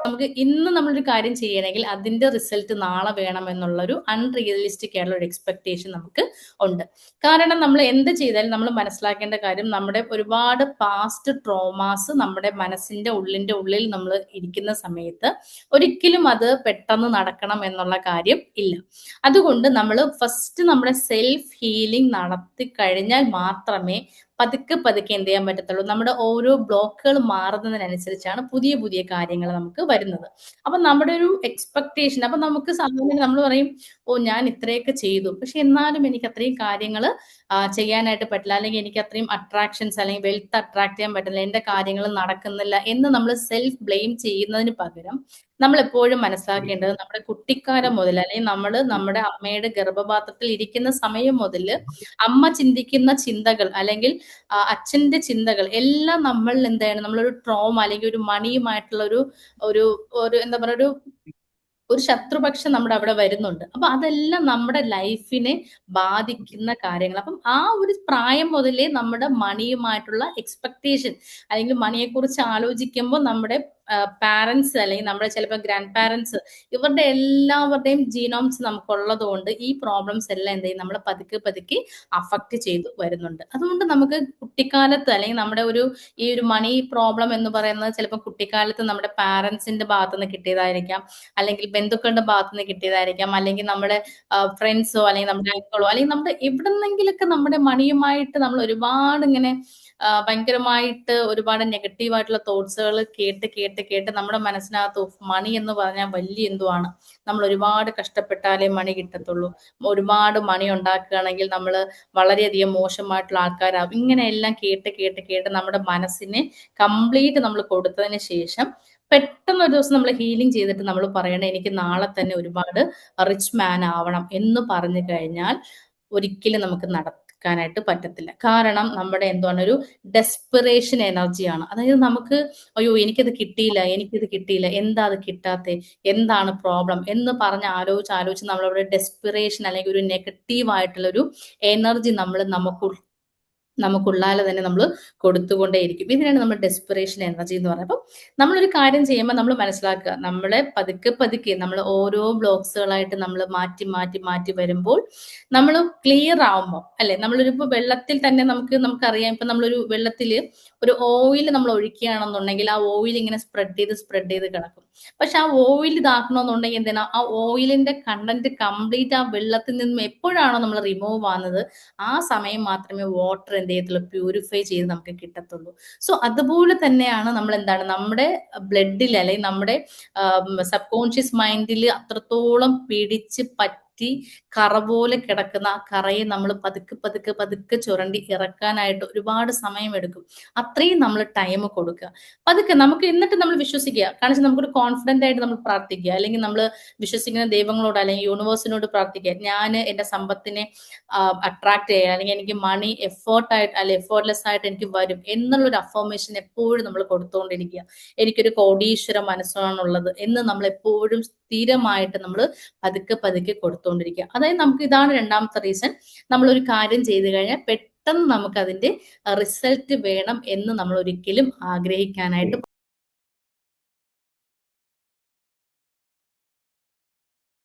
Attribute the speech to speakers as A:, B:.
A: നമുക്ക് ഇന്ന് നമ്മളൊരു കാര്യം ചെയ്യണമെങ്കിൽ അതിന്റെ റിസൾട്ട് നാളെ വേണം എന്നുള്ളൊരു അൺറിയലിസ്റ്റിക് ആയിട്ടുള്ള ഒരു എക്സ്പെക്ടേഷൻ നമുക്ക് ഉണ്ട്. കാരണം നമ്മൾ എന്ത് ചെയ്താലും നമ്മൾ മനസ്സിലാക്കേണ്ട കാര്യം നമ്മുടെ ഒരുപാട് പാസ്റ്റ് ട്രോമാസ് നമ്മുടെ മനസ്സിന്റെ ഉള്ളിൽ നമ്മൾ ഇരിക്കുന്ന സമയത്ത് ഒരിക്കലും അത് പെട്ടെന്ന് നടക്കണം എന്നുള്ള കാര്യം ഇല്ല. അതുകൊണ്ട് നമ്മൾ ഫസ്റ്റ് നമ്മുടെ സെൽഫ് ഹീലിംഗ് നടത്തി കഴിഞ്ഞാൽ മാത്രമേ പതുക്കെ പതുക്കെ എന്ത് ചെയ്യാൻ പറ്റത്തുള്ളൂ. നമ്മുടെ ഓരോ ബ്ലോക്കുകൾ മാറുന്നതിനനുസരിച്ചാണ് പുതിയ പുതിയ കാര്യങ്ങൾ നമുക്ക് വരുന്നത്. അപ്പൊ നമ്മുടെ ഒരു എക്സ്പെക്ടേഷൻ, അപ്പൊ നമുക്ക് സാധാരണ നമ്മൾ പറയും, ഓ ഞാൻ ഇത്രയൊക്കെ ചെയ്തു, പക്ഷെ എന്നാലും എനിക്ക് അത്രയും കാര്യങ്ങൾ ചെയ്യാനായിട്ട് പറ്റില്ല, അല്ലെങ്കിൽ എനിക്ക് അത്രയും അട്രാക്ഷൻസ് അല്ലെങ്കിൽ വെൽത്ത് അട്രാക്ട് ചെയ്യാൻ പറ്റില്ല, എന്റെ കാര്യങ്ങൾ നടക്കുന്നില്ല എന്ന് നമ്മൾ സെൽഫ് ബ്ലെയിം ചെയ്യുന്നതിന് പകരം നമ്മൾ എപ്പോഴും മനസ്സിലാക്കേണ്ടത് നമ്മുടെ കുട്ടിക്കാലം മുതൽ അല്ലെങ്കിൽ നമ്മൾ നമ്മുടെ അമ്മയുടെ ഗർഭപാത്രത്തിൽ ഇരിക്കുന്ന സമയം മുതൽ അമ്മ ചിന്തിക്കുന്ന ചിന്തകൾ അല്ലെങ്കിൽ അച്ഛന്റെ ചിന്തകൾ എല്ലാം നമ്മൾ എന്താണ് നമ്മളൊരു ട്രോമ അല്ലെങ്കിൽ ഒരു മണിയുമായിട്ടുള്ള ഒരു ഒരു ഒരു എന്താ പറയുക ഒരു ശത്രുപക്ഷം നമ്മുടെ അവിടെ വരുന്നുണ്ട്. അപ്പൊ അതെല്ലാം നമ്മുടെ ലൈഫിനെ ബാധിക്കുന്ന കാര്യങ്ങൾ. അപ്പം ആ ഒരു പ്രായം മുതലേ നമ്മുടെ മണിയുമായിട്ടുള്ള എക്സ്പെക്ടേഷൻ അല്ലെങ്കിൽ മണിയെ കുറിച്ച് ആലോചിക്കുമ്പോൾ നമ്മുടെ പാരന്റ്സ് അല്ലെങ്കിൽ നമ്മുടെ ചിലപ്പോൾ ഗ്രാൻഡ് പാരന്റ്സ് ഇവരുടെ എല്ലാവരുടെയും ജീനോംസ് നമുക്കുള്ളത് കൊണ്ട് ഈ പ്രോബ്ലംസ് എല്ലാം എന്ത് ചെയ്യും നമ്മൾ പതുക്കെ പതുക്കെ അഫക്റ്റ് ചെയ്തു വരുന്നുണ്ട്. അതുകൊണ്ട് നമുക്ക് കുട്ടിക്കാലത്ത് അല്ലെങ്കിൽ നമ്മുടെ ഈ ഒരു മണി പ്രോബ്ലം എന്ന് പറയുന്നത് ചിലപ്പോൾ കുട്ടിക്കാലത്ത് നമ്മുടെ പാരന്റ്സിന്റെ ഭാഗത്ത് നിന്ന് കിട്ടിയതായിരിക്കാം, അല്ലെങ്കിൽ ബന്ധുക്കളുടെ ഭാഗത്ത് നിന്ന് കിട്ടിയതായിരിക്കാം, അല്ലെങ്കിൽ നമ്മുടെ ഫ്രണ്ട്സോ അല്ലെങ്കിൽ നമ്മുടെ അങ്കിളോ അല്ലെങ്കിൽ നമ്മുടെ എവിടെന്നെങ്കിലൊക്കെ നമ്മുടെ മണിയുമായിട്ട് നമ്മൾ ഒരുപാട് ഇങ്ങനെ ഭയങ്കരമായിട്ട് ഒരുപാട് നെഗറ്റീവ് ആയിട്ടുള്ള തോട്ട്സുകൾ കേട്ട് കേട്ട് കേട്ട് നമ്മുടെ മനസ്സിനകത്ത് മണി എന്ന് പറഞ്ഞാൽ വലിയ എന്തുവാണ്, നമ്മൾ ഒരുപാട് കഷ്ടപ്പെട്ടാലേ മണി കിട്ടത്തുള്ളൂ, ഒരുപാട് മണി ഉണ്ടാക്കുകയാണെങ്കിൽ നമ്മൾ വളരെയധികം മോശമായിട്ടുള്ള ആൾക്കാരാകും, ഇങ്ങനെയെല്ലാം കേട്ട് കേട്ട് കേട്ട് നമ്മുടെ മനസ്സിനെ കംപ്ലീറ്റ് നമ്മൾ കൊടുത്തതിന് ശേഷം പെട്ടെന്ന് ഒരു ദിവസം നമ്മൾ ഹീലിംഗ് ചെയ്തിട്ട് നമ്മൾ പറയണേ എനിക്ക് നാളെ തന്നെ ഒരുപാട് റിച്ച് മാൻ ആവണം എന്ന് പറഞ്ഞു കഴിഞ്ഞാൽ ഒരിക്കലും നമുക്ക് നടക്കാനായിട്ട് പറ്റത്തില്ല. കാരണം നമ്മുടെ എന്താണ് ഒരു ഡെസ്പിറേഷൻ എനർജിയാണ്. അതായത് നമുക്ക് അയ്യോ എനിക്കത് കിട്ടിയില്ല, എന്താ അത് കിട്ടാത്തെ, എന്താണ് പ്രോബ്ലം എന്ന് പറഞ്ഞ് ആലോചിച്ച് നമ്മളവിടെ ഡെസ്പിറേഷൻ അല്ലെങ്കിൽ ഒരു നെഗറ്റീവ് ആയിട്ടുള്ള ഒരു എനർജി നമുക്കുള്ളാലെ തന്നെ നമ്മൾ കൊടുത്തുകൊണ്ടേയിരിക്കും. ഇതിനാണ് നമ്മൾ ഡെസ്പിറേഷൻ എനർജി എന്ന് പറയുന്നത്. അപ്പം നമ്മളൊരു കാര്യം ചെയ്യുമ്പോൾ നമ്മൾ മനസ്സിലാക്കുക, നമ്മളെ പതുക്കെ പതുക്കെ നമ്മൾ ഓരോ ബ്ലോക്സുകളായിട്ട് നമ്മൾ മാറ്റി മാറ്റി മാറ്റി വരുമ്പോൾ നമ്മൾ ക്ലിയർ ആവുമ്പോൾ അല്ലെ, നമ്മളൊരിപ്പോൾ വെള്ളത്തിൽ തന്നെ നമുക്കറിയാം, ഇപ്പൊ നമ്മളൊരു വെള്ളത്തിൽ ഒരു ഓയിൽ നമ്മൾ ഒഴിക്കുകയാണെന്നുണ്ടെങ്കിൽ ആ ഓയിൽ ഇങ്ങനെ സ്പ്രെഡ് ചെയ്ത് കിടക്കും. പക്ഷെ ആ ഓയിൽ ഇതാക്കണമെന്നുണ്ടെങ്കിൽ എന്തിനാ, ആ ഓയിലിന്റെ കണ്ടന്റ് കംപ്ലീറ്റ് ആ വെള്ളത്തിൽ നിന്നും എപ്പോഴാണോ നമ്മൾ റിമൂവ് ആവുന്നത് ആ സമയം മാത്രമേ വാട്ടർ എന്ത് ചെയ്യത്തുള്ളൂ, പ്യൂരിഫൈ ചെയ്ത് നമുക്ക് കിട്ടത്തുള്ളൂ. സോ അതുപോലെ തന്നെയാണ് നമ്മൾ എന്താണ് നമ്മുടെ ബ്ലഡിൽ അല്ലെങ്കിൽ നമ്മുടെ സബ് കോൺഷ്യസ് മൈൻഡിൽ അത്രത്തോളം പിടിച്ച് കറ പോലെ കിടക്കുന്ന ആ കറയെ നമ്മൾ പതുക്കെ പതുക്കെ പതുക്കെ ചുരണ്ടി ഇറക്കാനായിട്ട് ഒരുപാട് സമയം എടുക്കും. അത്രയും നമ്മൾ ടൈം കൊടുക്കുക പതുക്കെ. നമുക്ക് എന്നിട്ട് നമ്മൾ വിശ്വസിക്കുക, കാരണം നമുക്കൊരു കോൺഫിഡന്റ് ആയിട്ട് നമ്മൾ പ്രാർത്ഥിക്കുക, അല്ലെങ്കിൽ നമ്മൾ വിശ്വസിക്കുന്ന ദൈവങ്ങളോട് അല്ലെങ്കിൽ യൂണിവേഴ്സിനോട് പ്രാർത്ഥിക്കുക, ഞാൻ എന്റെ സമ്പത്തിനെ അട്രാക്ട് ചെയ്യുക, അല്ലെങ്കിൽ എനിക്ക് മണി എഫേർട്ട്ലെസ് ആയിട്ട് എനിക്ക് വരും എന്നുള്ളൊരു അഫർമേഷൻ എപ്പോഴും നമ്മൾ കൊടുത്തുകൊണ്ടിരിക്കുക. എനിക്കൊരു കോടീശ്വര മനസ്സാണുള്ളത് എന്ന് നമ്മൾ എപ്പോഴും സ്ഥിരമായിട്ട് നമ്മൾ പതുക്കെ പതുക്കെ കൊടുത്തുകൊണ്ടിരിക്കുക. അതായത് നമുക്ക് ഇതാണ് രണ്ടാമത്തെ റീസൺ, നമ്മളൊരു കാര്യം ചെയ്തു കഴിഞ്ഞാൽ പെട്ടെന്ന് നമുക്ക് അതിന്റെ റിസൾട്ട് വേണം എന്ന് നമ്മൾ ഒരിക്കലും ആഗ്രഹിക്കാനായിട്ട്